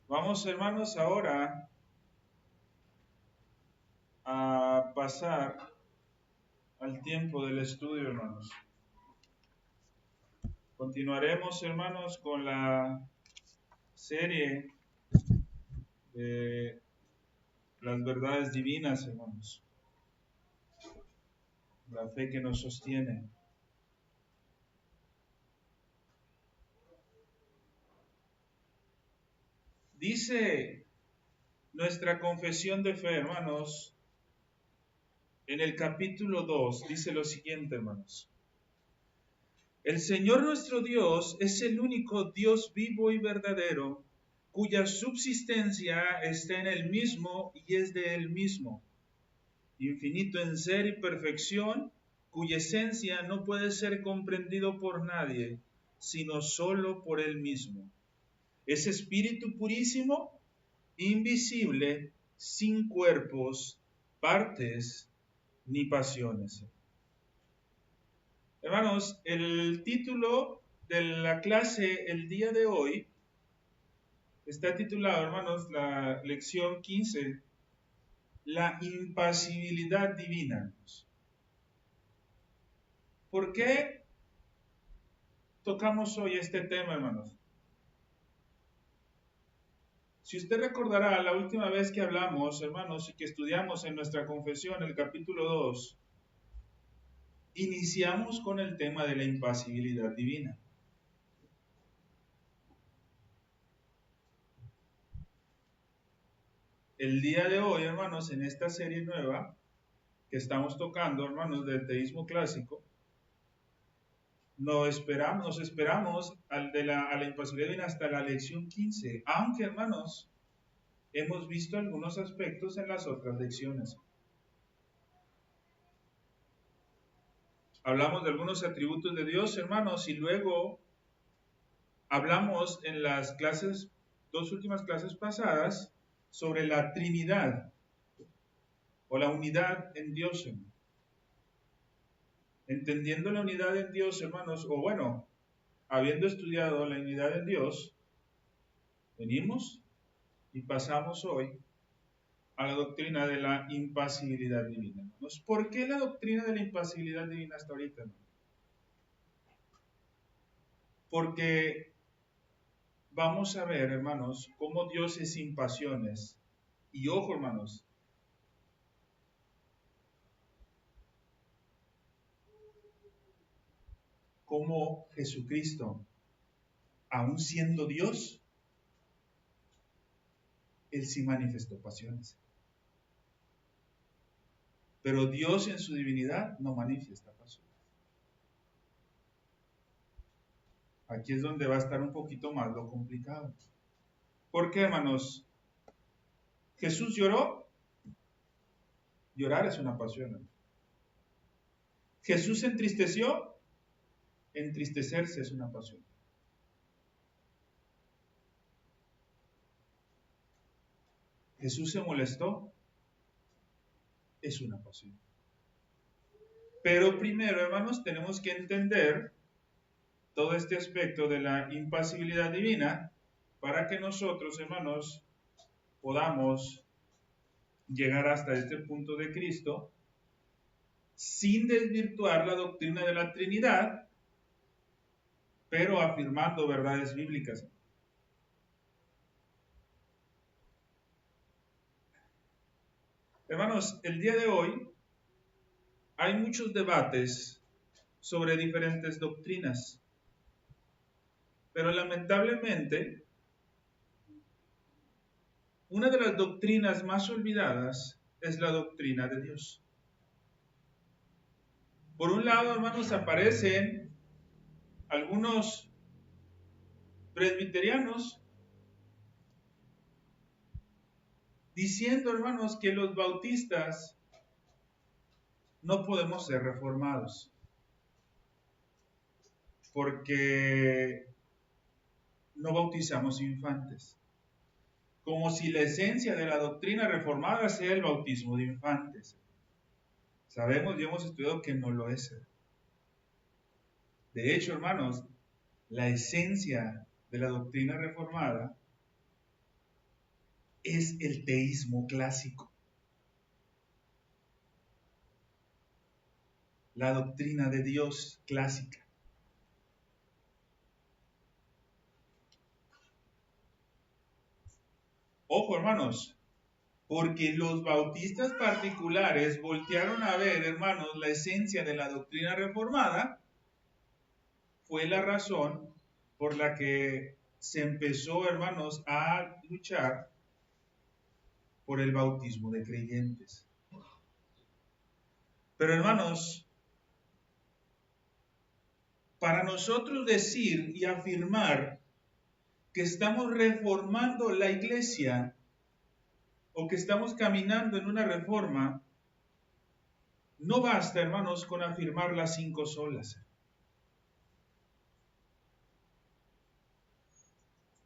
Vamos, hermanos, ahora a pasar al tiempo del estudio, hermanos. Continuaremos, hermanos, con la serie de las verdades divinas, hermanos. La fe que nos sostiene. Dice nuestra confesión de fe, hermanos, en el capítulo 2, dice lo siguiente, hermanos. El Señor nuestro Dios es el único Dios vivo y verdadero, cuya subsistencia está en Él mismo y es de Él mismo, infinito en ser y perfección, cuya esencia no puede ser comprendido por nadie, sino solo por Él mismo. Es Espíritu purísimo, invisible, sin cuerpos, partes ni pasiones. Hermanos, el título de la clase el día de hoy está titulado, hermanos, la lección 15, la impasibilidad divina. ¿Por qué tocamos hoy este tema, hermanos? Si usted recordará la última vez que hablamos, hermanos, y que estudiamos en nuestra confesión el capítulo 2, iniciamos con el tema de la impasibilidad divina. El día de hoy, hermanos, en esta serie nueva que estamos tocando, hermanos, del teísmo clásico, nos esperamos a la impasibilidad divina hasta la lección 15, aunque, hermanos, hemos visto algunos aspectos en las otras lecciones. Hablamos de algunos atributos de Dios, hermanos, y luego hablamos en las clases, dos últimas clases pasadas, sobre la Trinidad o la unidad en Dios, hermanos. Entendiendo la unidad en Dios, hermanos, o bueno, habiendo estudiado la unidad en Dios, venimos y pasamos hoy a la doctrina de la impasibilidad divina. Hermanos. ¿Por qué la doctrina de la impasibilidad divina hasta ahorita? Hermanos? Porque vamos a ver, hermanos, cómo Dios es sin pasiones. Y ojo, hermanos, cómo Jesucristo, aun siendo Dios, Él sí manifestó pasiones. Pero Dios en su divinidad no manifiesta pasiones. Aquí es donde va a estar un poquito más lo complicado. ¿Por qué, hermanos? Jesús lloró. Llorar es una pasión. ¿No? Jesús se entristeció. Entristecerse es una pasión. Jesús se molestó. Es una pasión. Pero primero, hermanos, tenemos que entender todo este aspecto de la impasibilidad divina para que nosotros, hermanos, podamos llegar hasta este punto de Cristo sin desvirtuar la doctrina de la Trinidad, pero afirmando verdades bíblicas. Hermanos, el día de hoy hay muchos debates sobre diferentes doctrinas, pero lamentablemente una de las doctrinas más olvidadas es la doctrina de Dios. Por un lado, hermanos, aparecen algunos presbiterianos diciendo, hermanos, que los bautistas no podemos ser reformados, porque no bautizamos infantes. Como si la esencia de la doctrina reformada sea el bautismo de infantes. Sabemos y hemos estudiado que no lo es. De hecho, hermanos, la esencia de la doctrina reformada es el teísmo clásico, la doctrina de Dios clásica. Ojo, hermanos, porque los bautistas particulares voltearon a ver, hermanos, la esencia de la doctrina reformada, fue la razón por la que se empezó, hermanos, a luchar por el bautismo de creyentes. Pero, hermanos, para nosotros decir y afirmar que estamos reformando la iglesia o que estamos caminando en una reforma, no basta, hermanos, con afirmar las 5 solas.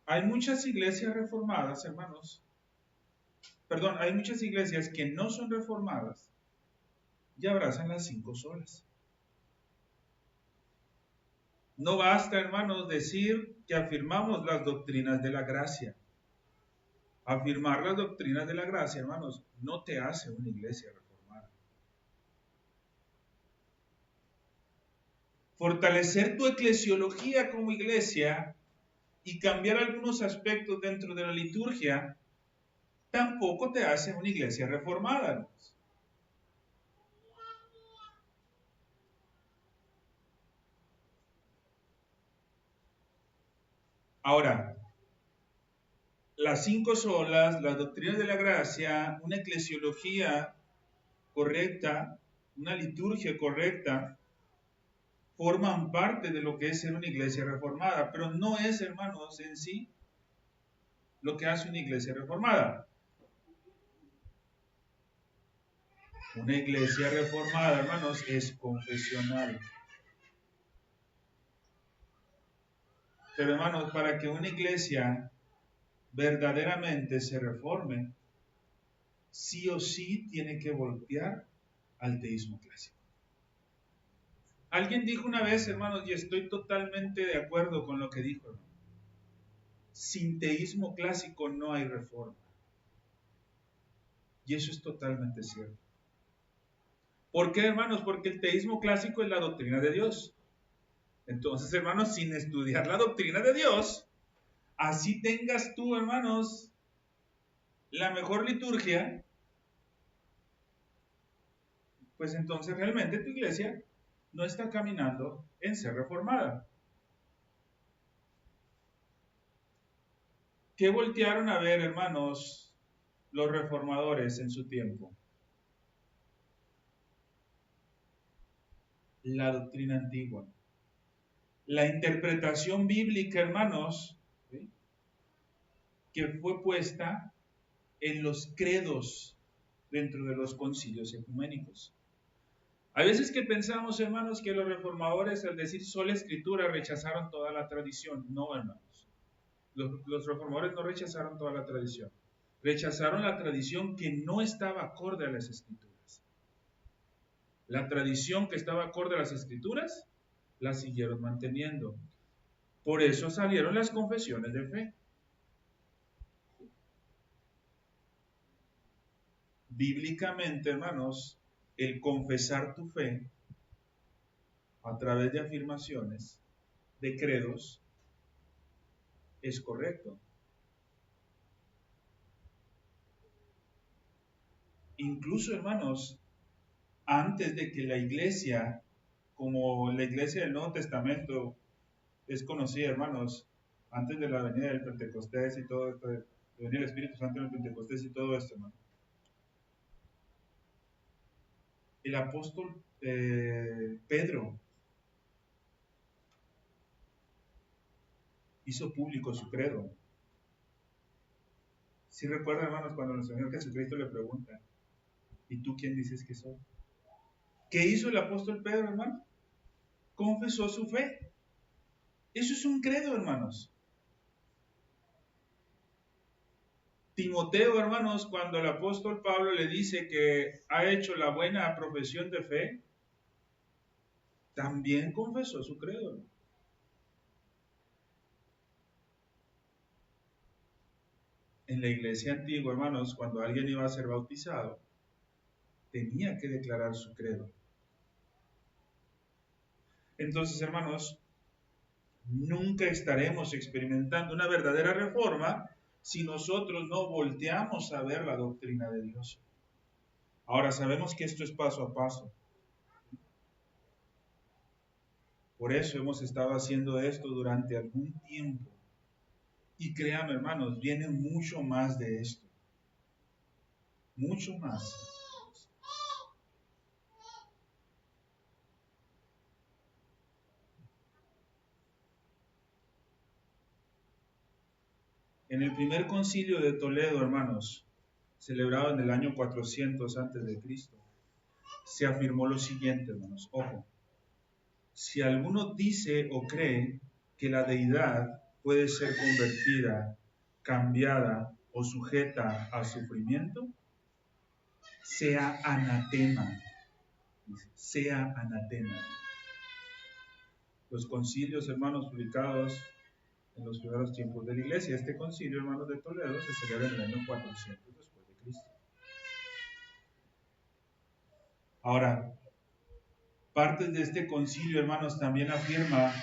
Hay muchas iglesias reformadas, hermanos. Perdón, hay muchas iglesias que no son reformadas y abrazan las 5 solas. No basta, hermanos, decir que afirmamos las doctrinas de la gracia. Afirmar las doctrinas de la gracia, hermanos, no te hace una iglesia reformada. Fortalecer tu eclesiología como iglesia y cambiar algunos aspectos dentro de la liturgia tampoco te hace una iglesia reformada, hermanos. Ahora, las 5 solas, las doctrinas de la gracia, una eclesiología correcta, una liturgia correcta, forman parte de lo que es ser una iglesia reformada, pero no es, hermanos, en sí lo que hace una iglesia reformada. Una iglesia reformada, hermanos, es confesional. Pero, hermanos, para que una iglesia verdaderamente se reforme, sí o sí tiene que voltear al teísmo clásico. Alguien dijo una vez, hermanos, y estoy totalmente de acuerdo con lo que dijo, hermano. Sin teísmo clásico no hay reforma. Y eso es totalmente cierto. ¿Por qué, hermanos? Porque el teísmo clásico es la doctrina de Dios. Entonces, hermanos, sin estudiar la doctrina de Dios, así tengas tú, hermanos, la mejor liturgia, pues entonces realmente tu iglesia no está caminando en ser reformada. ¿Qué voltearon a ver, hermanos, los reformadores en su tiempo? La doctrina antigua. La interpretación bíblica, hermanos, ¿sí?, que fue puesta en los credos dentro de los concilios ecuménicos. Hay veces que pensamos, hermanos, que los reformadores al decir sola escritura rechazaron toda la tradición. No, hermanos. Los reformadores no rechazaron toda la tradición. Rechazaron la tradición que no estaba acorde a las escrituras. La tradición que estaba acorde a las escrituras la siguieron manteniendo. Por eso salieron las confesiones de fe. Bíblicamente, hermanos, el confesar tu fe a través de afirmaciones, de credos, es correcto. Incluso, hermanos, antes de que la iglesia, como la iglesia del Nuevo Testamento es conocida, hermanos, antes de la venida del Pentecostés y todo esto, de venir el Espíritu Santo en el Pentecostés y todo esto, hermano. El apóstol Pedro hizo público su credo. Si recuerdan, hermanos, cuando el Señor Jesucristo le pregunta, ¿y tú quién dices que soy? ¿Qué hizo el apóstol Pedro, hermano? Confesó su fe. Eso es un credo, hermanos. Timoteo, hermanos, cuando el apóstol Pablo le dice que ha hecho la buena profesión de fe, también confesó su credo. En la iglesia antigua, hermanos, cuando alguien iba a ser bautizado, tenía que declarar su credo. Entonces, hermanos, nunca estaremos experimentando una verdadera reforma si nosotros no volteamos a ver la doctrina de Dios. Ahora, sabemos que esto es paso a paso. Por eso hemos estado haciendo esto durante algún tiempo. Y créanme, hermanos, viene mucho más de esto. Mucho más. En el primer concilio de Toledo, hermanos, celebrado en el año 400 a.C., se afirmó lo siguiente, hermanos. Ojo, si alguno dice o cree que la deidad puede ser convertida, cambiada o sujeta a sufrimiento, sea anatema. Sea anatema. Los concilios, hermanos, publicados en los primeros tiempos de la iglesia. Este concilio, hermanos, de Toledo, se celebra en el año 400 después de Cristo. Ahora, partes de este concilio, hermanos, también afirma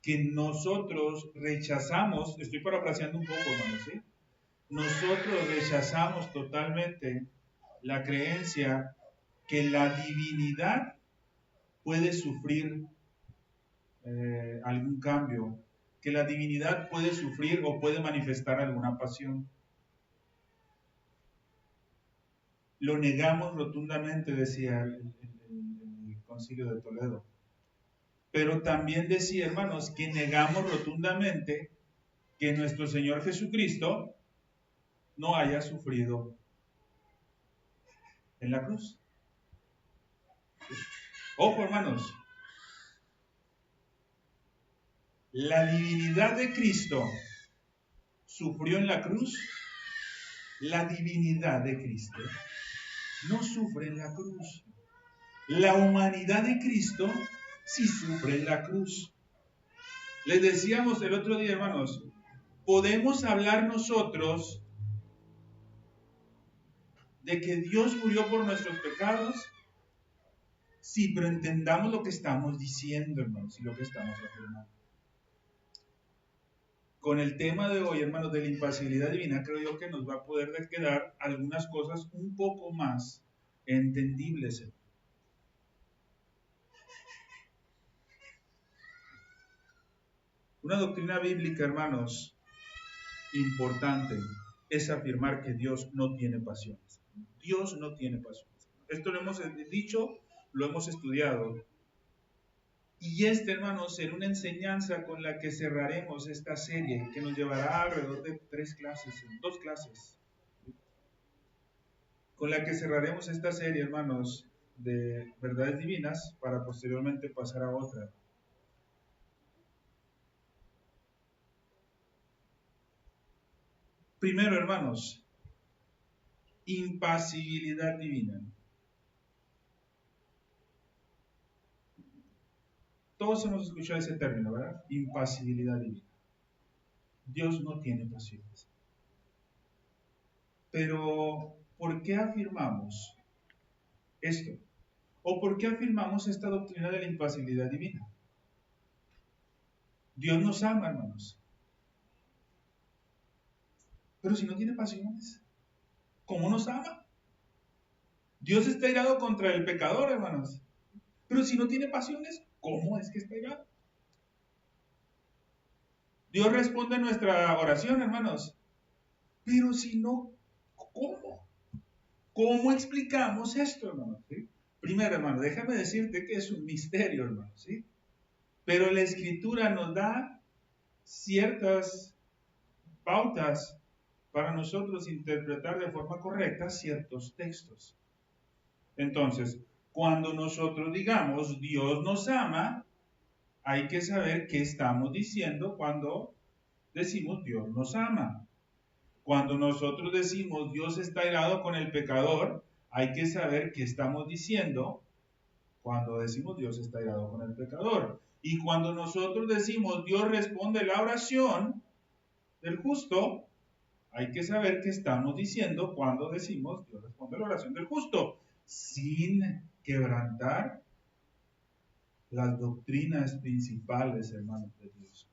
que nosotros rechazamos, estoy parafraseando un poco, hermanos, ¿sí? Nosotros rechazamos totalmente la creencia que la divinidad puede sufrir algún cambio, que la divinidad puede sufrir o puede manifestar alguna pasión. Lo negamos rotundamente, decía el Concilio de Toledo. Pero también decía, hermanos, que negamos rotundamente que nuestro Señor Jesucristo no haya sufrido en la cruz. Ojo, hermanos, la divinidad de Cristo sufrió en la cruz. La divinidad de Cristo no sufre en la cruz. La humanidad de Cristo sí sufre en la cruz. Les decíamos el otro día, hermanos, podemos hablar nosotros de que Dios murió por nuestros pecados. Sí, pero entendamos lo que estamos diciendo, hermanos, y lo que estamos afirmando. Con el tema de hoy, hermanos, de la impasibilidad divina, creo yo que nos va a poder quedar algunas cosas un poco más entendibles. Una doctrina bíblica, hermanos, importante es afirmar que Dios no tiene pasiones. Dios no tiene pasiones. Esto lo hemos dicho, lo hemos estudiado. Y hermanos, será una enseñanza con la que cerraremos esta serie, que nos llevará alrededor de 2 clases. Con la que cerraremos esta serie, hermanos, de verdades divinas, para posteriormente pasar a otra. Primero, hermanos, impasibilidad divina. Todos hemos escuchado ese término, ¿verdad? Impasibilidad divina. Dios no tiene pasiones. Pero, ¿por qué afirmamos esto? ¿O por qué afirmamos esta doctrina de la impasibilidad divina? Dios nos ama, hermanos. Pero si no tiene pasiones, ¿cómo nos ama? Dios está irado contra el pecador, hermanos. Pero si no tiene pasiones, ¿cómo es que está irado? Dios responde a nuestra oración, hermanos. Pero si no, ¿cómo? ¿Cómo explicamos esto, hermanos? ¿Sí? Primero, hermano, déjame decirte que es un misterio, hermano, ¿sí? Pero la Escritura nos da ciertas pautas para nosotros interpretar de forma correcta ciertos textos. Entonces, cuando nosotros digamos Dios nos ama, hay que saber qué estamos diciendo cuando decimos Dios nos ama. Cuando nosotros decimos Dios está irado con el pecador, hay que saber qué estamos diciendo cuando decimos Dios está irado con el pecador. Y cuando nosotros decimos Dios responde la oración del justo, Hay que saber qué estamos diciendo cuando decimos Dios responde a la oración del justo, sin quebrantar las doctrinas principales, hermanos de Dios.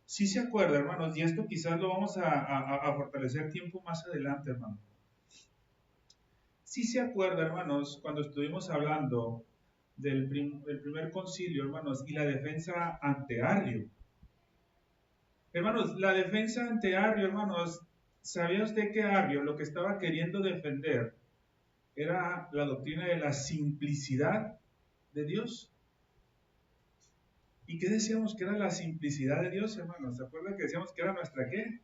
Sí se acuerda, hermanos, y esto quizás lo vamos a fortalecer tiempo más adelante, hermanos. Sí se acuerda, hermanos, cuando estuvimos hablando del primer concilio, hermanos, y la defensa ante Arrio. Hermanos, la defensa ante Arrio, hermanos, ¿sabía usted que Arrio lo que estaba queriendo defender era la doctrina de la simplicidad de Dios? ¿Y qué decíamos que era la simplicidad de Dios, hermanos? ¿Se acuerdan que decíamos que era nuestra qué?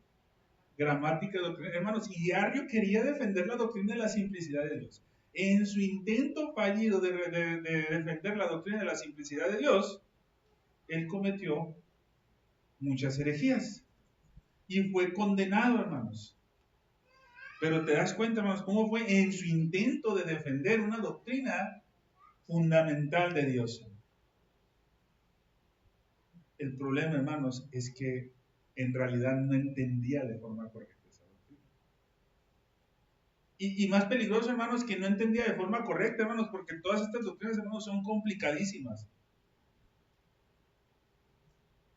Gramática de doctrina. Hermanos, y Arrio quería defender la doctrina de la simplicidad de Dios. En su intento fallido de defender la doctrina de la simplicidad de Dios, él cometió muchas herejías y fue condenado, hermanos. Pero te das cuenta, hermanos, cómo fue en su intento de defender una doctrina fundamental de Dios. El problema, hermanos, es que en realidad no entendía de forma correcta esa doctrina. Y más peligroso, hermanos, que no entendía de forma correcta, hermanos, porque todas estas doctrinas, hermanos, son complicadísimas.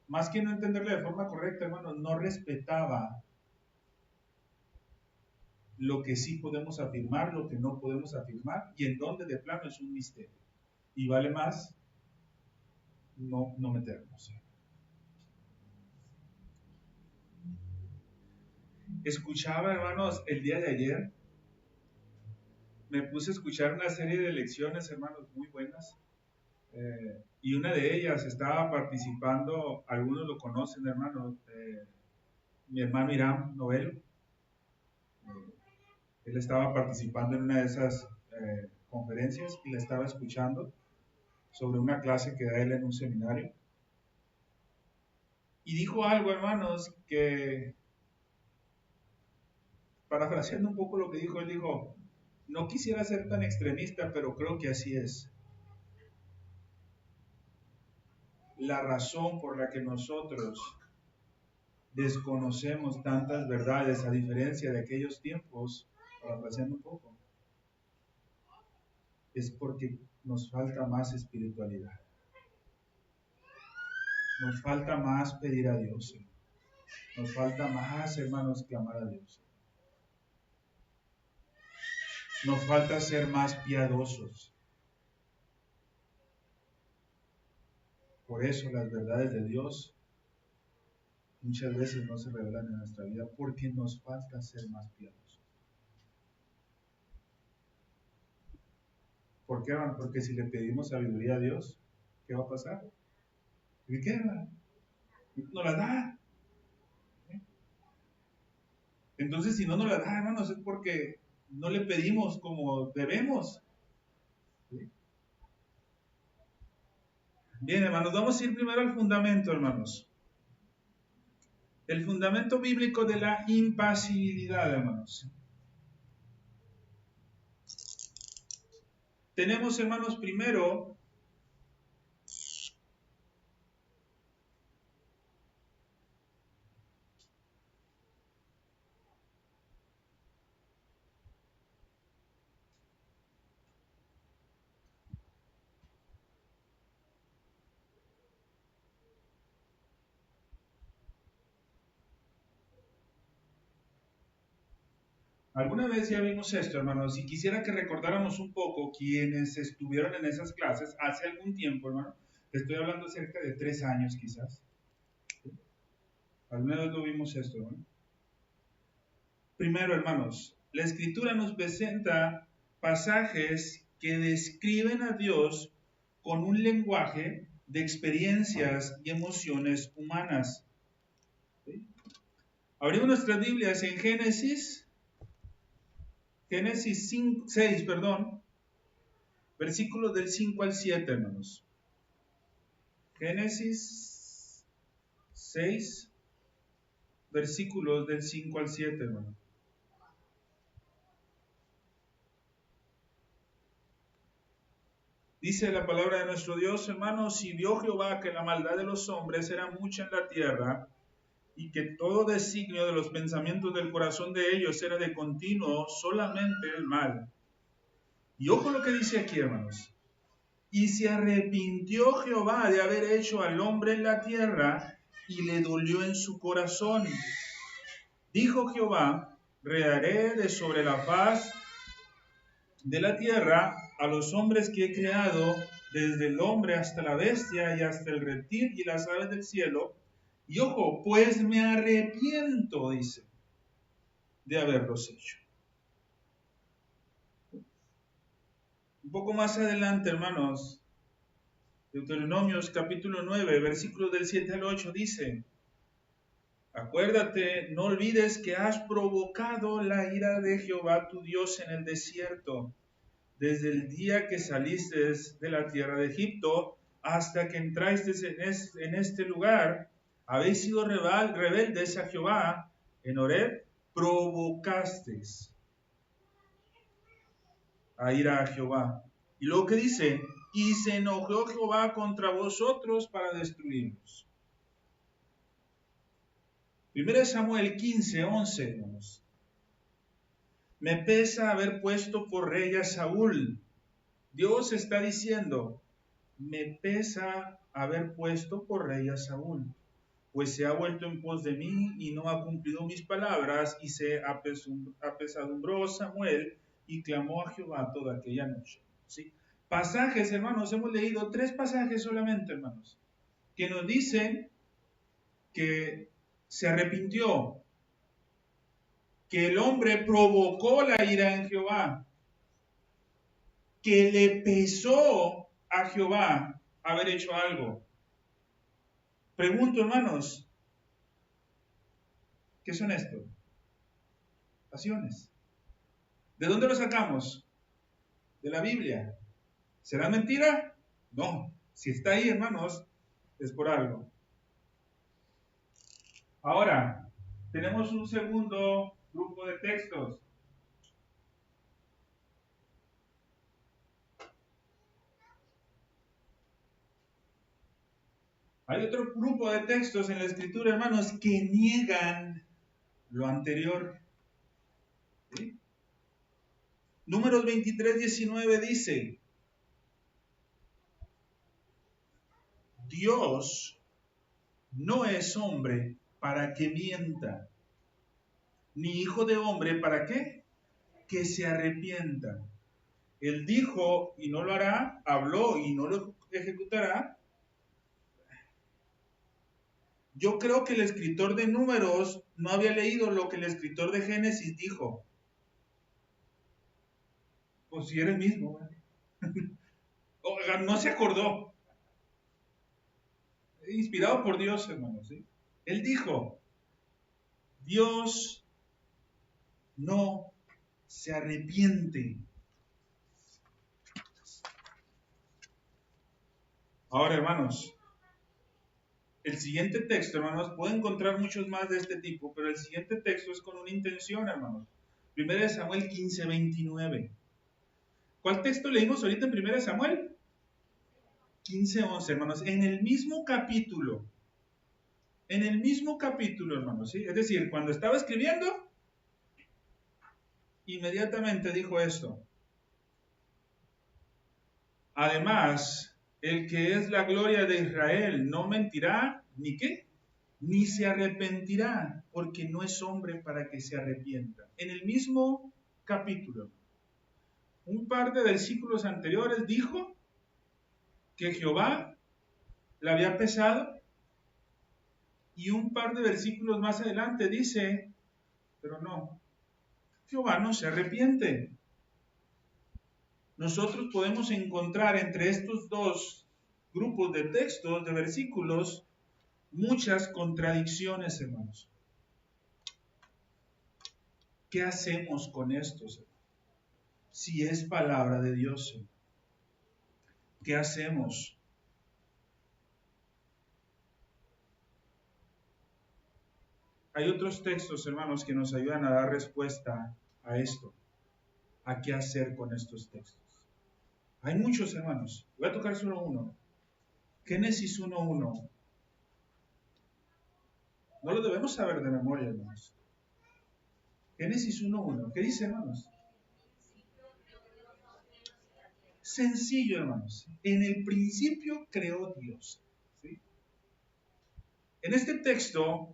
Más que no entenderla de forma correcta, hermanos, no respetaba lo que sí podemos afirmar, lo que no podemos afirmar, y en donde de plano es un misterio. Y vale más no meternos. Escuchaba, hermanos, el día de ayer, me puse a escuchar una serie de lecciones, hermanos, muy buenas. Y una de ellas estaba participando, algunos lo conocen, hermanos, mi hermano Irán Novelo. Él estaba participando en una de esas conferencias y la estaba escuchando sobre una clase que da él en un seminario. Y dijo algo, hermanos, que, parafraseando un poco lo que dijo, él dijo, no quisiera ser tan extremista, pero creo que así es. La razón por la que nosotros desconocemos tantas verdades, a diferencia de aquellos tiempos, parafraseando un poco, es porque nos falta más espiritualidad. Nos falta más pedir a Dios. Nos falta más, hermanos, que amar a Dios. Nos falta ser más piadosos. Por eso las verdades de Dios muchas veces no se revelan en nuestra vida, porque nos falta ser más piadosos. ¿Por qué, hermano? Porque si le pedimos sabiduría a Dios, ¿qué va a pasar? ¿Y qué, hermano? No la da. Entonces, si no nos la da, hermanos, es porque no le pedimos como debemos. ¿Sí? Bien, hermanos, vamos a ir primero al fundamento, hermanos. El fundamento bíblico de la impasibilidad, hermanos. Tenemos, hermanos, primero alguna vez ya vimos esto, hermanos, y quisiera que recordáramos un poco quienes estuvieron en esas clases hace algún tiempo, hermano. Te estoy hablando cerca de 3 años, quizás. ¿Sí? Alguna vez lo vimos esto, hermano. Primero, hermanos, la Escritura nos presenta pasajes que describen a Dios con un lenguaje de experiencias y emociones humanas. ¿Sí? Abrimos nuestras Biblias en Génesis 6, perdón, versículos del 5 al 7, hermanos. Génesis 6, versículos del 5 al 7, hermanos. Dice la palabra de nuestro Dios, hermanos, y vio Jehová que la maldad de los hombres era mucha en la tierra, y que todo designio de los pensamientos del corazón de ellos era de continuo solamente el mal. Y ojo lo que dice aquí, hermanos. Y se arrepintió Jehová de haber hecho al hombre en la tierra, y le dolió en su corazón. Dijo Jehová, rearé de sobre la faz de la tierra a los hombres que he creado, desde el hombre hasta la bestia y hasta el reptil y las aves del cielo. Y ojo, pues me arrepiento, dice, de haberlos hecho. Un poco más adelante, hermanos, Deuteronomios capítulo 9, versículos del 7 al 8 dice, acuérdate, no olvides que has provocado la ira de Jehová tu Dios en el desierto, desde el día que saliste de la tierra de Egipto hasta que entraste en este lugar. Habéis sido rebeldes a Jehová. En Horeb provocasteis a ira a Jehová. Y luego que dice, y se enojó Jehová contra vosotros para destruirnos. 1 Samuel 15, 11, hermanos. Me pesa haber puesto por rey a Saúl. Dios está diciendo, me pesa haber puesto por rey a Saúl, pues se ha vuelto en pos de mí y no ha cumplido mis palabras, y se apesadumbró Samuel y clamó a Jehová toda aquella noche. ¿Sí? Pasajes, hermanos, hemos leído 3 pasajes solamente, hermanos, que nos dicen que se arrepintió, que el hombre provocó la ira en Jehová, que le pesó a Jehová haber hecho algo. Pregunto, hermanos, ¿qué son esto? Pasiones. ¿De dónde lo sacamos? De la Biblia. ¿Será mentira? No. Si está ahí, hermanos, es por algo. Ahora, tenemos un segundo grupo de textos. Hay otro grupo de textos en la Escritura, hermanos, que niegan lo anterior. ¿Sí? Números 23, 19 dice, Dios no es hombre para que mienta, ni hijo de hombre para qué, que se arrepienta. Él dijo y no lo hará, habló y no lo ejecutará. Yo creo que el escritor de Números no había leído lo que el escritor de Génesis dijo. Pues si era el mismo. No se acordó. Inspirado por Dios, hermanos. ¿Sí? Él dijo, Dios no se arrepiente. Ahora, hermanos, el siguiente texto, hermanos, puedo encontrar muchos más de este tipo, pero el siguiente texto es con una intención, hermanos. 1 Samuel 15, 29. ¿Cuál texto leímos ahorita en 1 Samuel? 15, 11, hermanos. En el mismo capítulo, hermanos, ¿sí? Es decir, cuando estaba escribiendo, inmediatamente dijo esto. Además, el que es la gloria de Israel no mentirá, ¿ni qué? Ni se arrepentirá, porque no es hombre para que se arrepienta. En el mismo capítulo, un par de versículos anteriores dijo que Jehová la había pesado, y un par de versículos más adelante dice, pero no, Jehová no se arrepiente. Nosotros podemos encontrar entre estos dos grupos de textos, de versículos, muchas contradicciones, hermanos. ¿Qué hacemos con estos, hermanos? Si es palabra de Dios, ¿qué hacemos? Hay otros textos, hermanos, que nos ayudan a dar respuesta a esto. ¿A qué hacer con estos textos? Hay muchos, hermanos. Voy a tocar solo uno. Génesis 1:1. No lo debemos saber de memoria, hermanos. Génesis 1:1. ¿Qué dice, hermanos? Sencillo, hermanos. En el principio creó Dios. ¿Sí? En este texto,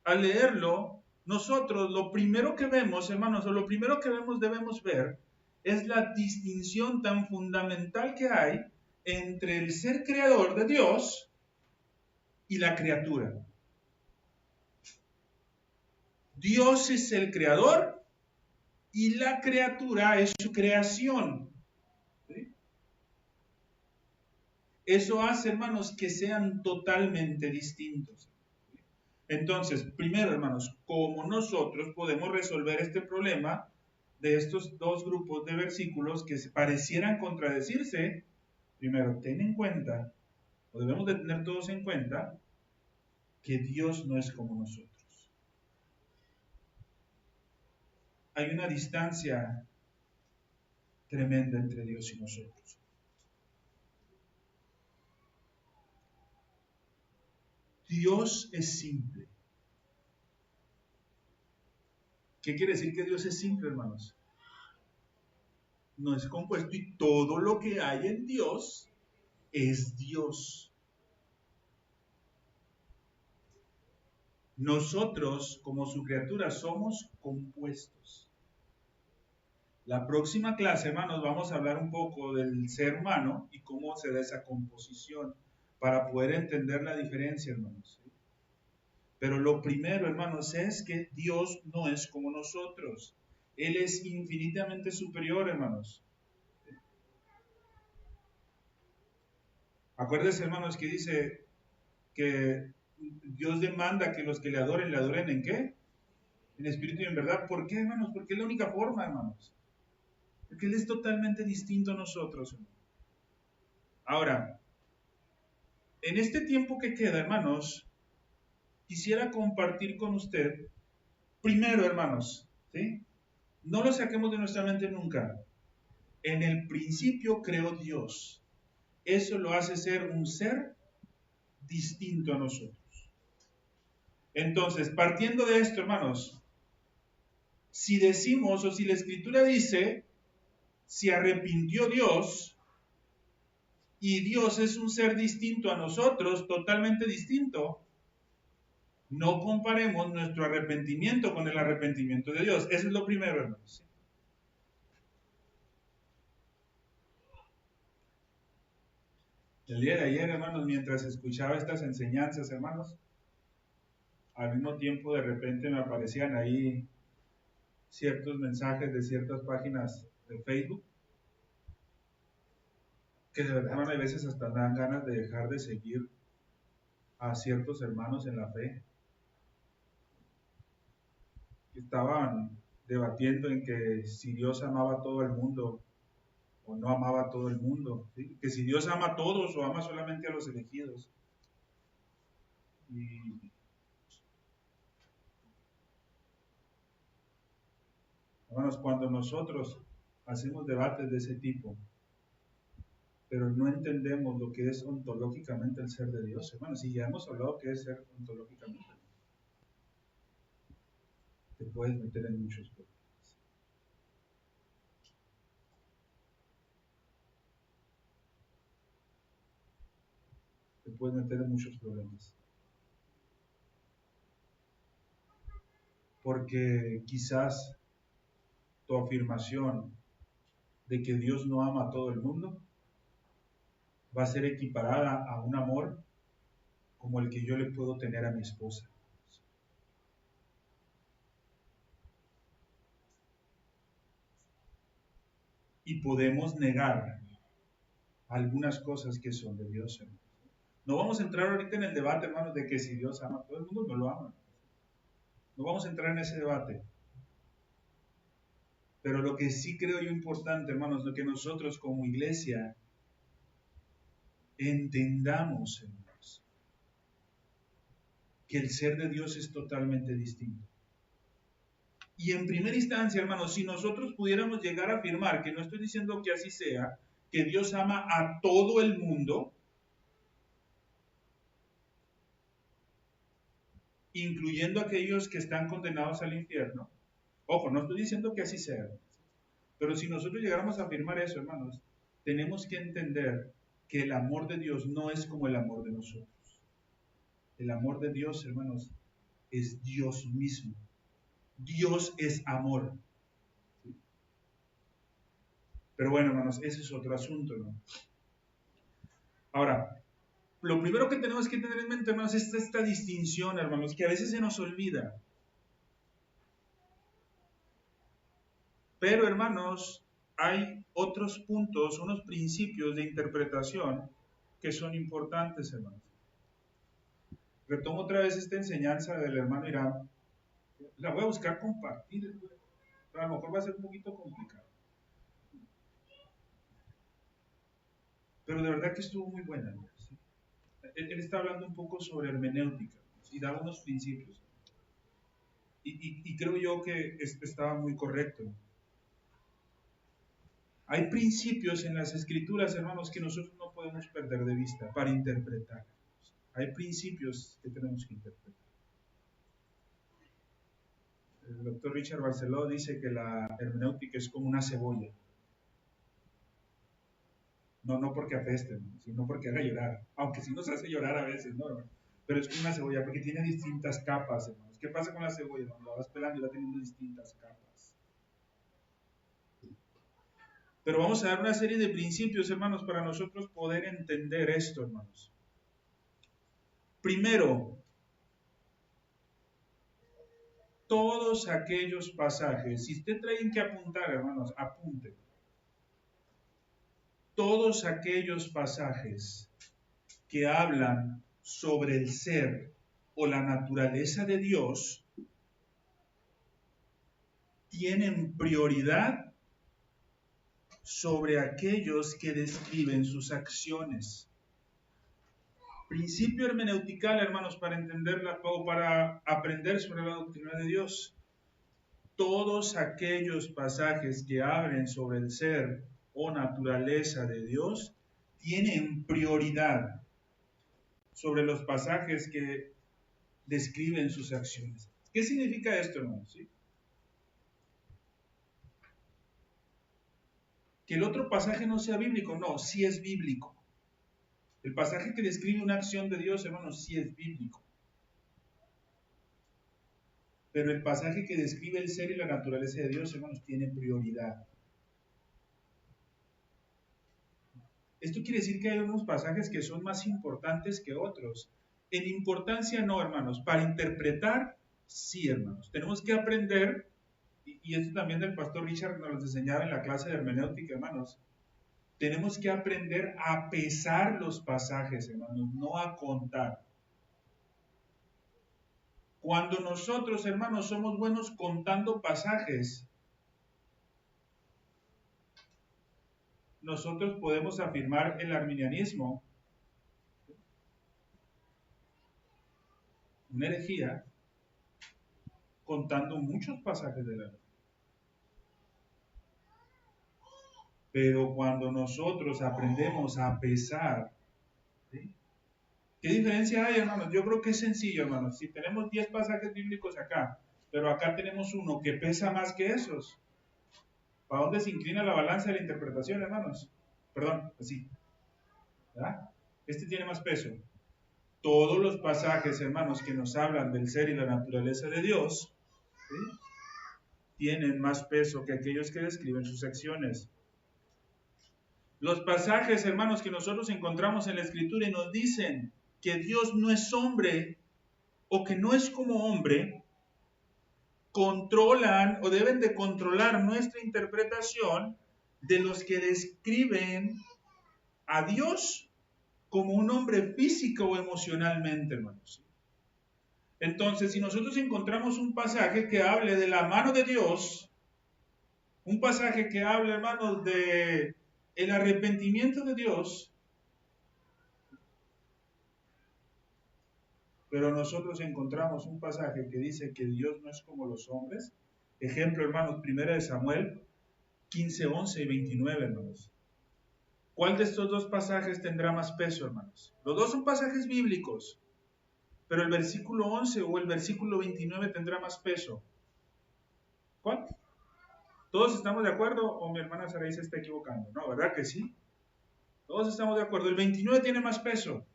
al leerlo, nosotros lo primero que vemos, hermanos, o lo primero que debemos ver, es la distinción tan fundamental que hay entre el ser creador de Dios y la criatura. Dios es el creador y la criatura es su creación. ¿Sí? Eso hace, hermanos, que sean totalmente distintos. Entonces, primero, hermanos, ¿cómo nosotros podemos resolver este problema de estos dos grupos de versículos que parecieran contradecirse? Primero, ten en cuenta, o debemos de tener todos en cuenta, que Dios no es como nosotros. Hay una distancia tremenda entre Dios y nosotros. Dios es simple. ¿Qué quiere decir que Dios es simple, hermanos? No es compuesto y todo lo que hay en Dios es Dios. Nosotros, como su criatura, somos compuestos. La próxima clase, hermanos, vamos a hablar un poco del ser humano y cómo se da esa composición para poder entender la diferencia, hermanos. Pero lo primero, hermanos, es que Dios no es como nosotros. Él es infinitamente superior, hermanos. Acuérdense, hermanos, que dice que Dios demanda que los que le adoren ¿en qué? En espíritu y en verdad. ¿Por qué, hermanos? Porque es la única forma, hermanos. Porque Él es totalmente distinto a nosotros. Ahora, en este tiempo que queda, hermanos, quisiera compartir con usted, primero, hermanos, ¿sí? No lo saquemos de nuestra mente nunca. En el principio creó Dios. Eso lo hace ser un ser distinto a nosotros. Entonces, partiendo de esto, hermanos, si decimos o si la Escritura dice, se arrepintió Dios y Dios es un ser distinto a nosotros, totalmente distinto, no comparemos nuestro arrepentimiento con el arrepentimiento de Dios. Eso es lo primero, hermanos. El día de ayer, hermanos, mientras escuchaba estas enseñanzas, hermanos, al mismo tiempo de repente me aparecían ahí ciertos mensajes de ciertas páginas de Facebook que de verdad, hermano, hay veces hasta dan ganas de dejar de seguir a ciertos hermanos en la fe que estaban debatiendo en que si Dios amaba a todo el mundo o no amaba a todo el mundo, ¿sí? Que si Dios ama a todos o ama solamente a los elegidos. Y hermanos, cuando nosotros hacemos debates de ese tipo, pero no entendemos lo que es ontológicamente el ser de Dios, hermanos, y ya hemos hablado que es ser ontológicamente, te puedes meter en muchos problemas. Te puedes meter en muchos problemas. Porque quizás tu afirmación de que Dios no ama a todo el mundo va a ser equiparada a un amor como el que yo le puedo tener a mi esposa. Y podemos negar algunas cosas que son de Dios, hermanos. No vamos a entrar ahorita en el debate, hermanos, de que si Dios ama a todo el mundo, no lo ama. No vamos a entrar en ese debate. Pero lo que sí creo yo importante, hermanos, lo que nosotros como iglesia entendamos, hermanos, que el ser de Dios es totalmente distinto. Y en primera instancia, hermanos, si nosotros pudiéramos llegar a afirmar, que no estoy diciendo que así sea, que Dios ama a todo el mundo, incluyendo a aquellos que están condenados al infierno. Ojo, no estoy diciendo que así sea, pero si nosotros llegáramos a afirmar eso, hermanos, tenemos que entender que el amor de Dios no es como el amor de nosotros. El amor de Dios, hermanos, es Dios mismo. Dios es amor. Pero bueno, hermanos, ese es otro asunto, ¿no? Ahora, lo primero que tenemos que tener en mente, hermanos, es esta distinción, hermanos, que a veces se nos olvida. Pero, hermanos, hay otros puntos, unos principios de interpretación que son importantes, hermanos. Retomo otra vez esta enseñanza del hermano Irán. La voy a buscar compartir, pero a lo mejor va a ser un poquito complicado. Pero de verdad que estuvo muy buena, ¿sí? Él está hablando un poco sobre hermenéutica y da unos principios. Y creo yo que estaba muy correcto. Hay principios en las escrituras, hermanos, que nosotros no podemos perder de vista para interpretar. Hay principios que tenemos que interpretar. El doctor Richard Barceló dice que la hermenéutica es como una cebolla. No porque apeste, sino porque haga llorar. Aunque sí nos hace llorar a veces, ¿no, hermano? Pero es como una cebolla porque tiene distintas capas, hermanos. ¿Qué pasa con la cebolla? Cuando la vas pelando y va teniendo distintas capas. Pero vamos a dar una serie de principios, hermanos, para nosotros poder entender esto, hermanos. Primero, todos aquellos pasajes, si usted trae que apuntar, hermanos, apunte. Todos aquellos pasajes que hablan sobre el ser o la naturaleza de Dios tienen prioridad sobre aquellos que describen sus acciones. Principio hermenéutical, hermanos, para entenderla o para aprender sobre la doctrina de Dios. Todos aquellos pasajes que hablen sobre el ser o naturaleza de Dios tienen prioridad sobre los pasajes que describen sus acciones. ¿Qué significa esto, hermanos? ¿Sí? Que el otro pasaje no sea bíblico, no, sí es bíblico. El pasaje que describe una acción de Dios, hermanos, sí es bíblico. Pero el pasaje que describe el ser y la naturaleza de Dios, hermanos, tiene prioridad. Esto quiere decir que hay unos pasajes que son más importantes que otros. En importancia no, hermanos. Para interpretar, sí, hermanos. Tenemos que aprender, y esto también del pastor Richard nos lo enseñaba en la clase de hermenéutica, hermanos. Tenemos que aprender a pesar los pasajes, hermanos, no a contar. Cuando nosotros, hermanos, somos buenos contando pasajes, nosotros podemos afirmar el arminianismo, una herejía, contando muchos pasajes de la Biblia. Pero cuando nosotros aprendemos a pesar, ¿sí? ¿Qué diferencia hay, hermanos? Yo creo que es sencillo, hermanos. Si tenemos 10 pasajes bíblicos acá, pero acá tenemos uno que pesa más que esos, ¿para dónde se inclina la balanza de la interpretación, hermanos? Perdón, así. ¿Verdad? Este tiene más peso. Todos los pasajes, hermanos, que nos hablan del ser y la naturaleza de Dios, ¿sí? Tienen más peso que aquellos que describen sus acciones. Los pasajes, hermanos, que nosotros encontramos en la Escritura y nos dicen que Dios no es hombre o que no es como hombre, controlan o deben de controlar nuestra interpretación de los que describen a Dios como un hombre físico o emocionalmente, hermanos. Entonces, si nosotros encontramos un pasaje que hable de la mano de Dios, un pasaje que hable, hermanos, de el arrepentimiento de Dios, pero nosotros encontramos un pasaje que dice que Dios no es como los hombres. Ejemplo, hermanos, 1 Samuel 15, 11 y 29, hermanos. ¿Cuál de estos dos pasajes tendrá más peso, hermanos? Los dos son pasajes bíblicos, pero el versículo 11 o el versículo 29 tendrá más peso. ¿Cuál? ¿Todos estamos de acuerdo o mi hermana Saray se está equivocando? No, ¿verdad que sí? Todos estamos de acuerdo. El 29 tiene más peso.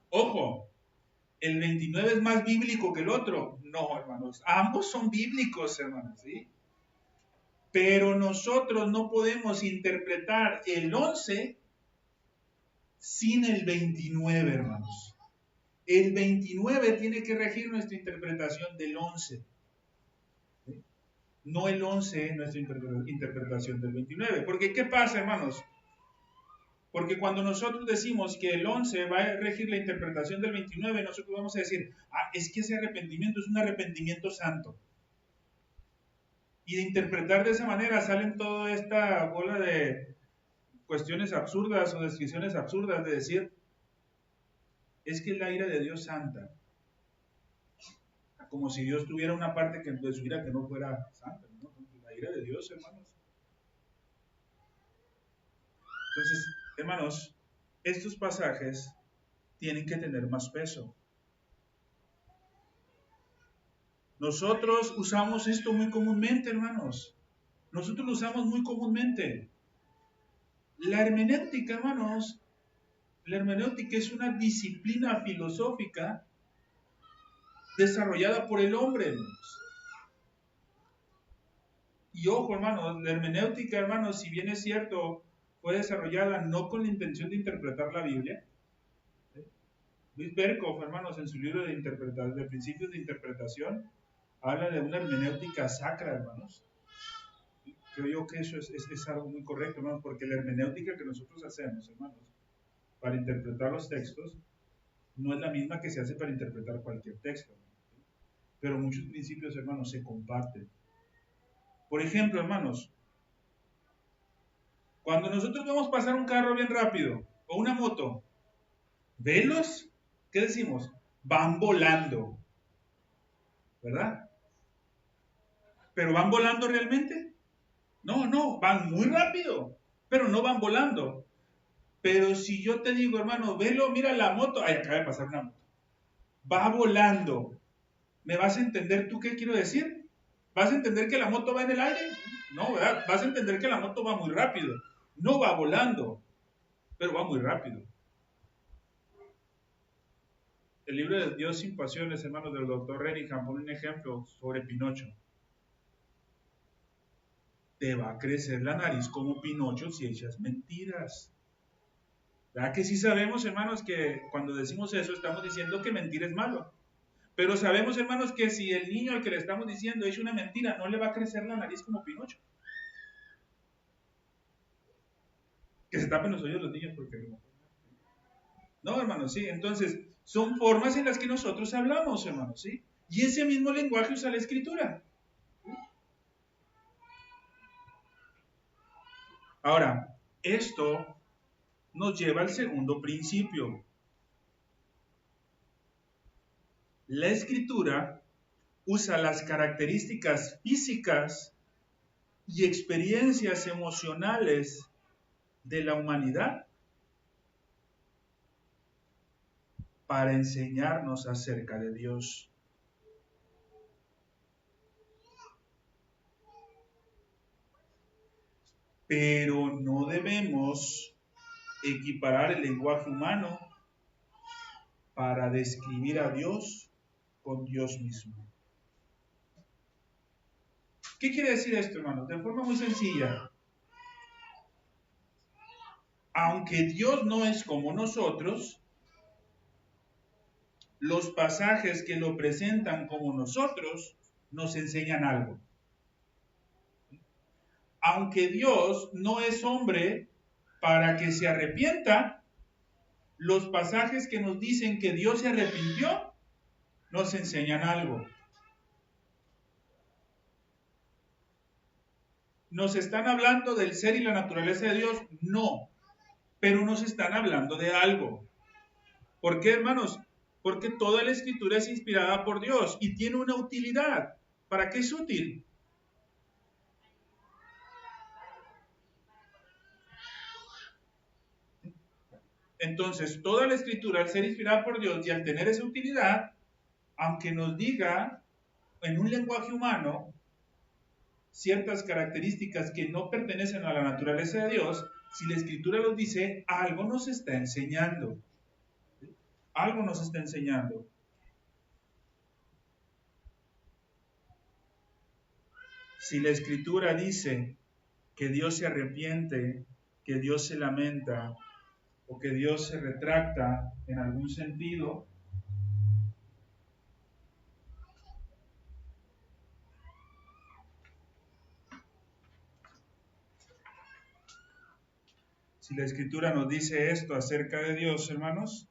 Ojo, ¿el 29 es más bíblico que el otro? No, hermanos. Ambos son bíblicos, hermanos, ¿sí? Pero nosotros no podemos interpretar el 11 sin el 29, hermanos. El 29 tiene que regir nuestra interpretación del 11. ¿Sí? No el 11 nuestra interpretación del 29. Porque ¿qué pasa, hermanos? Porque cuando nosotros decimos que el 11 va a regir la interpretación del 29, nosotros vamos a decir, es que ese arrepentimiento es un arrepentimiento santo. Y de interpretar de esa manera salen toda esta bola de cuestiones absurdas o descripciones absurdas de decir, es que es la ira de Dios santa. Como si Dios tuviera una parte de su ira que no fuera santa, ¿no? La ira de Dios, hermanos. Entonces, hermanos, estos pasajes tienen que tener más peso. Nosotros usamos esto muy comúnmente, hermanos. Nosotros lo usamos muy comúnmente. La hermenéutica, hermanos, la hermenéutica es una disciplina filosófica desarrollada por el hombre, hermanos. Y ojo, hermanos, la hermenéutica, hermanos, si bien es cierto, fue desarrollada no con la intención de interpretar la Biblia. Luis Berkhoff, hermanos, en su libro de principios de interpretación, habla de una hermenéutica sacra, hermanos. Creo yo que eso es algo muy correcto, hermanos, porque la hermenéutica que nosotros hacemos, hermanos, para interpretar los textos, no es la misma que se hace para interpretar cualquier texto. Pero muchos principios, hermanos, se comparten. Por ejemplo, hermanos, cuando nosotros vemos pasar un carro bien rápido, o una moto, ¿velos? ¿Qué decimos? Van volando, ¿verdad? ¿Pero van volando realmente? No, van muy rápido, pero no van volando. Pero si yo te digo, hermano, velo, mira la moto, acaba de pasar una moto, va volando, ¿me vas a entender tú qué quiero decir? ¿Vas a entender que la moto va en el aire? No, ¿verdad? Vas a entender que la moto va muy rápido, no va volando, pero va muy rápido. El libro de Dios sin pasiones, hermanos, del doctor Renihan pone un ejemplo sobre Pinocho. Te va a crecer la nariz como Pinocho si echas mentiras. ¿Verdad que sí sabemos, hermanos, que cuando decimos eso estamos diciendo que mentir es malo? Pero sabemos, hermanos, que si el niño al que le estamos diciendo echa una mentira, no le va a crecer la nariz como Pinocho. Que se tapen los oídos los niños porque no. No, hermanos, sí. Entonces, son formas en las que nosotros hablamos, hermanos, ¿sí? Y ese mismo lenguaje usa la Escritura. Ahora, esto nos lleva al segundo principio. La Escritura usa las características físicas y experiencias emocionales de la humanidad para enseñarnos acerca de Dios. Pero no debemos equiparar el lenguaje humano para describir a Dios con Dios mismo. ¿Qué quiere decir esto, hermanos? De forma muy sencilla. Aunque Dios no es como nosotros, los pasajes que lo presentan como nosotros nos enseñan algo. Aunque Dios no es hombre para que se arrepienta, los pasajes que nos dicen que Dios se arrepintió nos enseñan algo. ¿Nos están hablando del ser y la naturaleza de Dios? No, pero nos están hablando de algo. ¿Por qué, hermanos? Porque toda la Escritura es inspirada por Dios y tiene una utilidad. ¿Para qué es útil? Entonces, toda la Escritura, al ser inspirada por Dios y al tener esa utilidad, aunque nos diga en un lenguaje humano ciertas características que no pertenecen a la naturaleza de Dios, si la Escritura los dice, algo nos está enseñando. Algo nos está enseñando. Si la Escritura dice que Dios se arrepiente, que Dios se lamenta o que Dios se retracta en algún sentido, si la Escritura nos dice esto acerca de Dios, hermanos,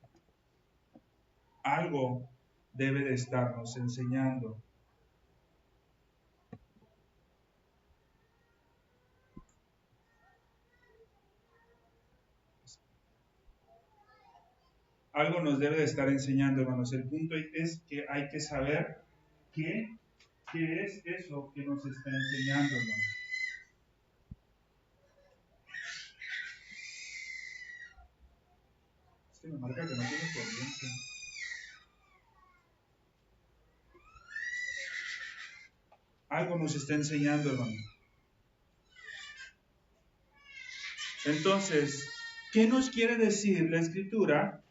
algo debe de estarnos enseñando. Algo nos debe de estar enseñando, hermanos. El punto es que hay que saber qué es eso que nos está enseñando, hermanos. Es que me marca que no tiene corriente. Algo nos está enseñando, hermano. Entonces, ¿qué nos quiere decir la Escritura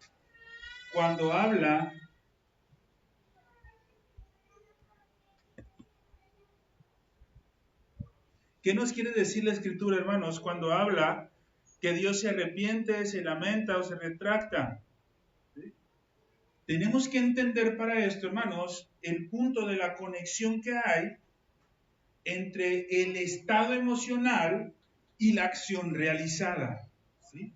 cuando habla ¿Qué nos quiere decir la Escritura, hermanos, cuando habla que Dios se arrepiente, se lamenta o se retracta? ¿Sí? Tenemos que entender para esto, hermanos, el punto de la conexión que hay entre el estado emocional y la acción realizada. ¿Sí?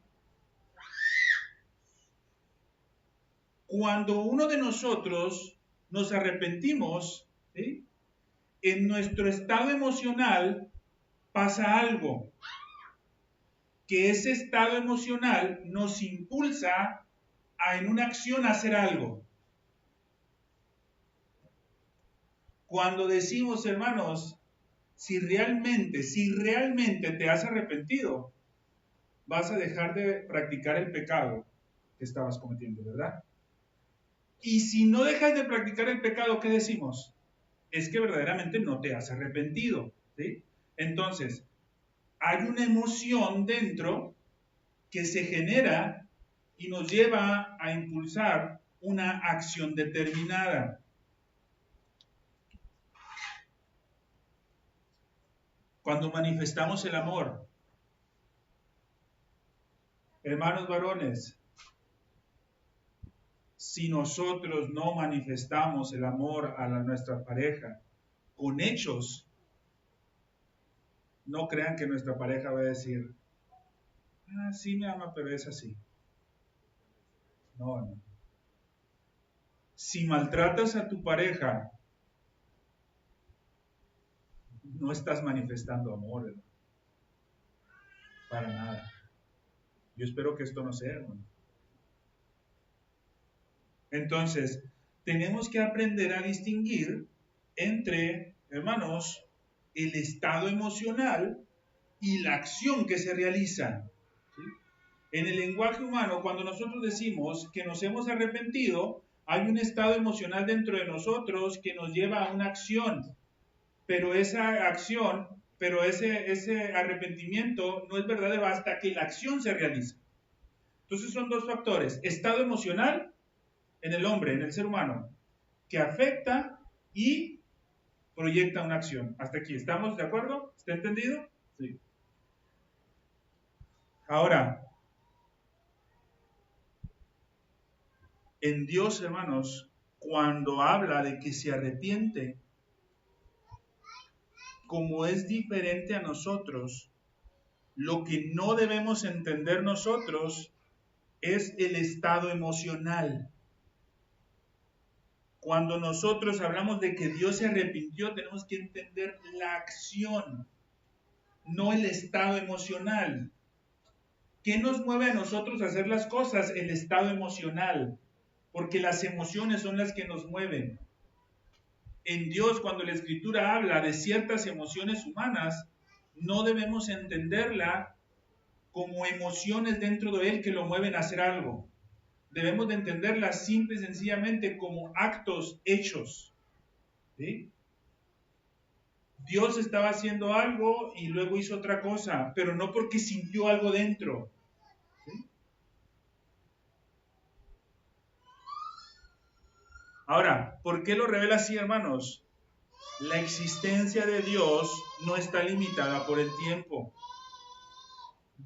Cuando uno de nosotros nos arrepentimos, ¿sí?, en nuestro estado emocional pasa algo, que ese estado emocional nos impulsa a en una acción hacer algo. Cuando decimos, hermanos, si realmente te has arrepentido, vas a dejar de practicar el pecado que estabas cometiendo, ¿verdad? Y si no dejas de practicar el pecado, ¿qué decimos? Es que verdaderamente no te has arrepentido, ¿sí? Entonces, hay una emoción dentro que se genera y nos lleva a impulsar una acción determinada. Cuando manifestamos el amor, hermanos varones, si nosotros no manifestamos el amor a nuestra pareja con hechos, no crean que nuestra pareja va a decir, sí me ama, pero es así. No. Si maltratas a tu pareja, no estás manifestando amor, hermano. Para nada. Yo espero que esto no sea, hermano. Entonces, tenemos que aprender a distinguir entre, hermanos, el estado emocional y la acción que se realiza. ¿Sí? En el lenguaje humano, cuando nosotros decimos que nos hemos arrepentido, hay un estado emocional dentro de nosotros que nos lleva a una acción, pero esa acción, ese arrepentimiento no es verdadero hasta que la acción se realiza. Entonces son dos factores, estado emocional en el hombre, en el ser humano, que afecta y proyecta una acción. Hasta aquí, ¿estamos de acuerdo? ¿Está entendido? Sí. Ahora, en Dios, hermanos, cuando habla de que se arrepiente, como es diferente a nosotros, lo que no debemos entender nosotros es el estado emocional. Cuando nosotros hablamos de que Dios se arrepintió, tenemos que entender la acción, no el estado emocional. ¿Qué nos mueve a nosotros a hacer las cosas? El estado emocional, porque las emociones son las que nos mueven. En Dios, cuando la Escritura habla de ciertas emociones humanas, no debemos entenderla como emociones dentro de él que lo mueven a hacer algo. Debemos de entenderlas simple y sencillamente como actos hechos. ¿Sí? Dios estaba haciendo algo y luego hizo otra cosa, pero no porque sintió algo dentro. ¿Sí? Ahora, ¿por qué lo revela así, hermanos? La existencia de Dios no está limitada por el tiempo.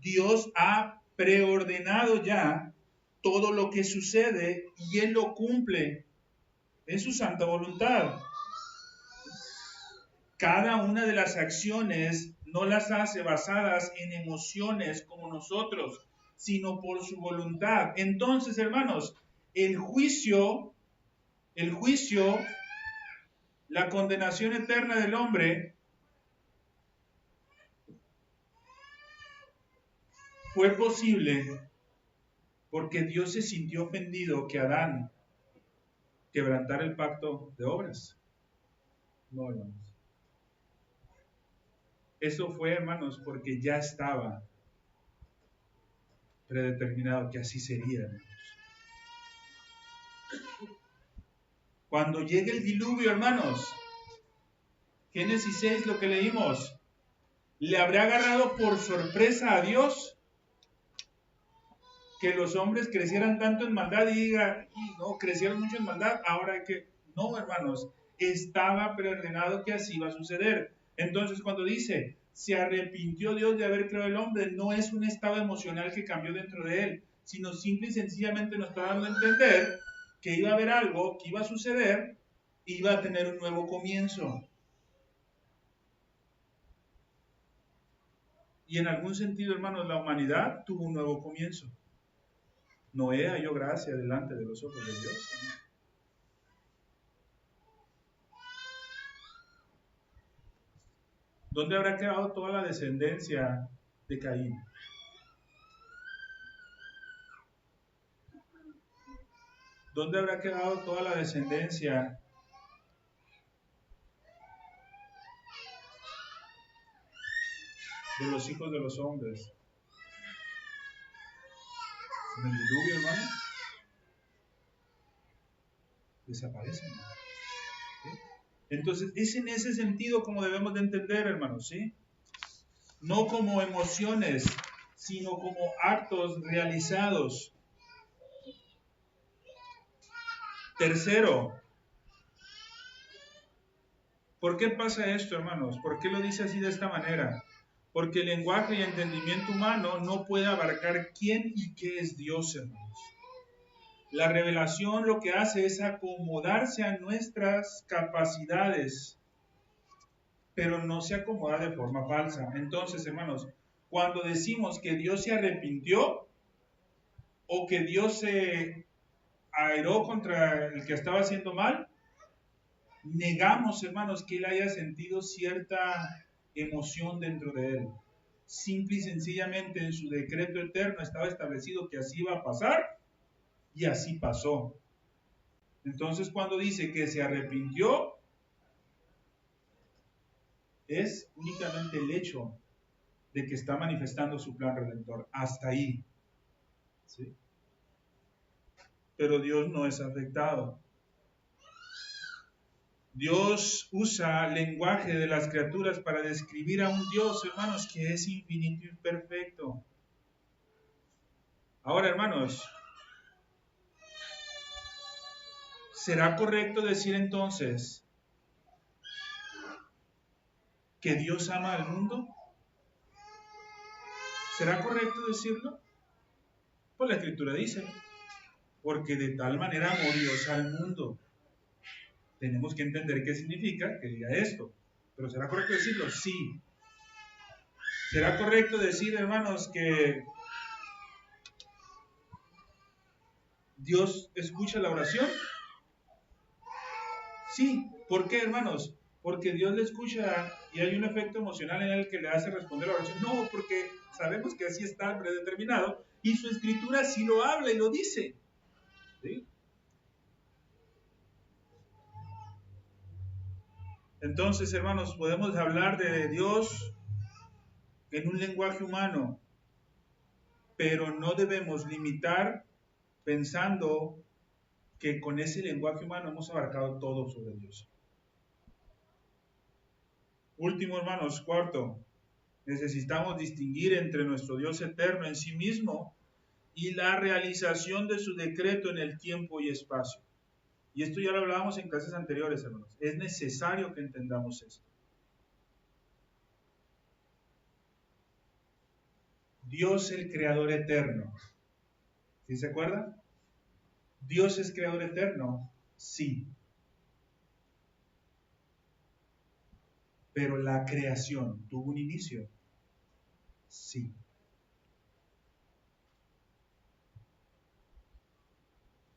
Dios ha preordenado ya todo lo que sucede y Él lo cumple en su santa voluntad. Cada una de las acciones no las hace basadas en emociones como nosotros, sino por su voluntad. Entonces, hermanos, el juicio, la condenación eterna del hombre fue posible porque Dios se sintió ofendido que Adán quebrantara el pacto de obras. No, hermanos. Eso fue, hermanos, porque ya estaba predeterminado que así sería, hermanos. Cuando llegue el diluvio, hermanos, Génesis 6, lo que leímos, ¿le habrá agarrado por sorpresa a Dios que los hombres crecieran tanto en maldad y diga, no, crecieron mucho en maldad, ahora hay que... No, hermanos, estaba preordenado que así iba a suceder. Entonces, cuando dice, se arrepintió Dios de haber creado el hombre, no es un estado emocional que cambió dentro de él, sino simple y sencillamente nos está dando a entender que iba a haber algo, que iba a suceder, iba a tener un nuevo comienzo. Y en algún sentido, hermanos, la humanidad tuvo un nuevo comienzo. Noé halló gracia delante de los ojos de Dios. ¿Dónde habrá quedado toda la descendencia de Caín? ¿Dónde habrá quedado toda la descendencia de los hijos de los hombres? En el diluvio, hermano, desaparecen. ¿Sí? Entonces, es en ese sentido como debemos de entender, hermanos, ¿sí? No como emociones, sino como actos realizados. Tercero, ¿por qué pasa esto, hermanos? ¿Por qué lo dice así de esta manera? Porque el lenguaje y entendimiento humano no puede abarcar quién y qué es Dios, hermanos. La revelación lo que hace es acomodarse a nuestras capacidades, pero no se acomoda de forma falsa. Entonces, hermanos, cuando decimos que Dios se arrepintió o que Dios se airó contra el que estaba haciendo mal, negamos, hermanos, que él haya sentido cierta emoción dentro de él. Simple y sencillamente en su decreto eterno estaba establecido que así iba a pasar y así pasó. Entonces, cuando dice que se arrepintió, es únicamente el hecho de que está manifestando su plan redentor. Hasta ahí. ¿Sí? Pero Dios no es afectado. Dios usa el lenguaje de las criaturas para describir a un Dios, hermanos, que es infinito y perfecto. Ahora, hermanos, ¿será correcto decir entonces que Dios ama al mundo? ¿Será correcto decirlo? Pues la Escritura dice, porque de tal manera amó Dios al mundo. Tenemos que entender qué significa que diga esto. ¿Pero será correcto decirlo? Sí. ¿Será correcto decir, hermanos, que Dios escucha la oración? Sí. ¿Por qué, hermanos? Porque Dios le escucha y hay un efecto emocional en él que le hace responder la oración. No, porque sabemos que así está predeterminado y su escritura sí lo habla y lo dice. ¿Sí? Entonces, hermanos, podemos hablar de Dios en un lenguaje humano, pero no debemos limitar pensando que con ese lenguaje humano hemos abarcado todo sobre Dios. Último, hermanos, cuarto, necesitamos distinguir entre nuestro Dios eterno en sí mismo y la realización de su decreto en el tiempo y espacio. Y esto ya lo hablábamos en clases anteriores, hermanos. Es necesario que entendamos esto. Dios el creador eterno. ¿Sí se acuerdan? ¿Dios es creador eterno? Sí. Pero la creación tuvo un inicio. Sí.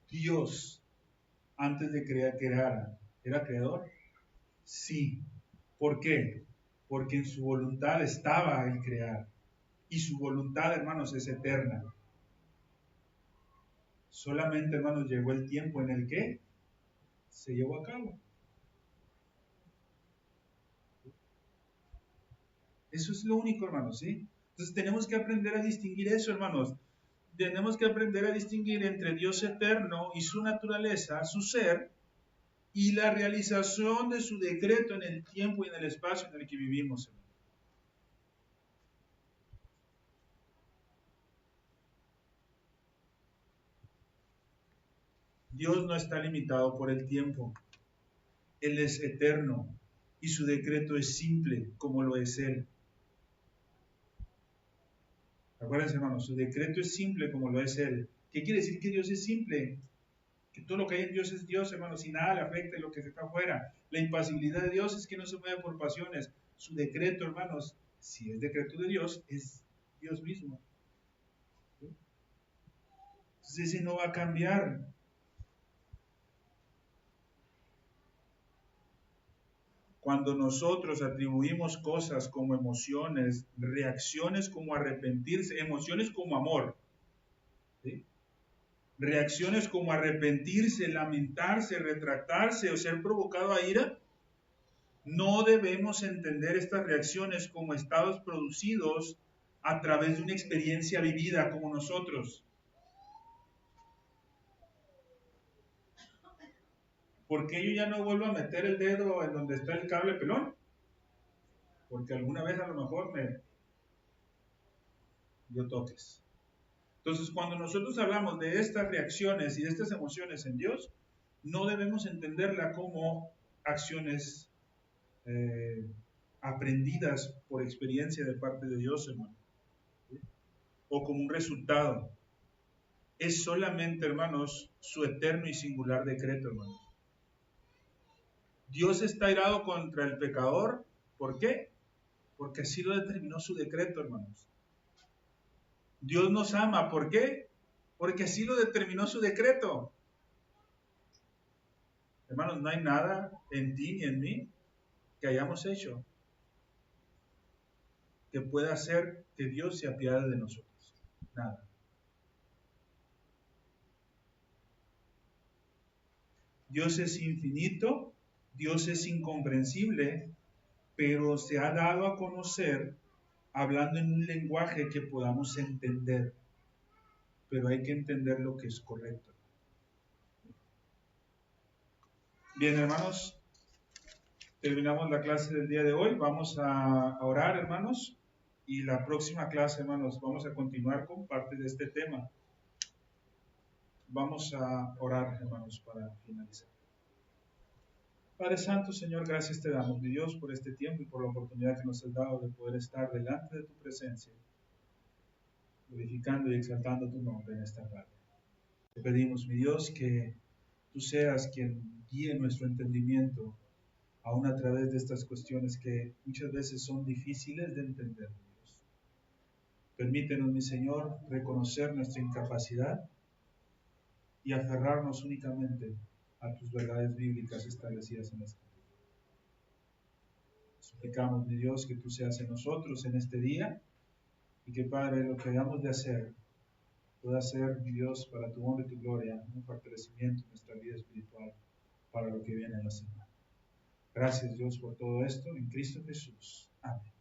Dios, antes de crear, ¿era creador? Sí. ¿Por qué? Porque en su voluntad estaba el crear. Y su voluntad, hermanos, es eterna. Solamente, hermanos, llegó el tiempo en el que se llevó a cabo. Eso es lo único, hermanos, ¿sí? Entonces tenemos que aprender a distinguir eso, hermanos. Tenemos que aprender a distinguir entre Dios eterno y su naturaleza, su ser, y la realización de su decreto en el tiempo y en el espacio en el que vivimos, hermanos. Dios no está limitado por el tiempo. Él es eterno y su decreto es simple como lo es Él. Acuérdense, hermanos, su decreto es simple como lo es Él. ¿Qué quiere decir que Dios es simple? Que todo lo que hay en Dios es Dios, hermanos, y nada le afecta a lo que está afuera. La impasibilidad de Dios es que no se mueve por pasiones. Su decreto, hermanos, si es decreto de Dios, es Dios mismo. ¿Sí? Entonces ese no va a cambiar. Cuando nosotros atribuimos cosas como emociones, reacciones como arrepentirse, emociones como amor, ¿sí? Reacciones como arrepentirse, lamentarse, retractarse o ser provocado a ira, no debemos entender estas reacciones como estados producidos a través de una experiencia vivida como nosotros. ¿Por qué yo ya no vuelvo a meter el dedo en donde está el cable pelón? Porque alguna vez a lo mejor me dio toques. Entonces, cuando nosotros hablamos de estas reacciones y de estas emociones en Dios, no debemos entenderla como acciones aprendidas por experiencia de parte de Dios, hermano, ¿sí? O como un resultado. Es solamente, hermanos, su eterno y singular decreto, hermanos. Dios está airado contra el pecador. ¿Por qué? Porque así lo determinó su decreto, hermanos. Dios nos ama. ¿Por qué? Porque así lo determinó su decreto. Hermanos, no hay nada en ti ni en mí que hayamos hecho que pueda hacer que Dios se apiade de nosotros. Nada. Dios es infinito, Dios es incomprensible, pero se ha dado a conocer hablando en un lenguaje que podamos entender. Pero hay que entender lo que es correcto. Bien, hermanos, terminamos la clase del día de hoy. Vamos a orar, hermanos, y la próxima clase, hermanos, vamos a continuar con parte de este tema. Vamos a orar, hermanos, para finalizar. Padre Santo, Señor, gracias te damos, mi Dios, por este tiempo y por la oportunidad que nos has dado de poder estar delante de tu presencia, glorificando y exaltando tu nombre en esta tarde. Te pedimos, mi Dios, que tú seas quien guíe nuestro entendimiento, aún a través de estas cuestiones que muchas veces son difíciles de entender, mi Dios. Permítenos, mi Señor, reconocer nuestra incapacidad y aferrarnos únicamente a tus verdades bíblicas establecidas en la Escritura. Suplicamos, mi Dios, que tú seas en nosotros en este día y que, Padre, lo que hayamos de hacer pueda ser, mi Dios, para tu honra y tu gloria, un fortalecimiento en nuestra vida espiritual para lo que viene en la semana. Gracias, Dios, por todo esto en Cristo Jesús. Amén.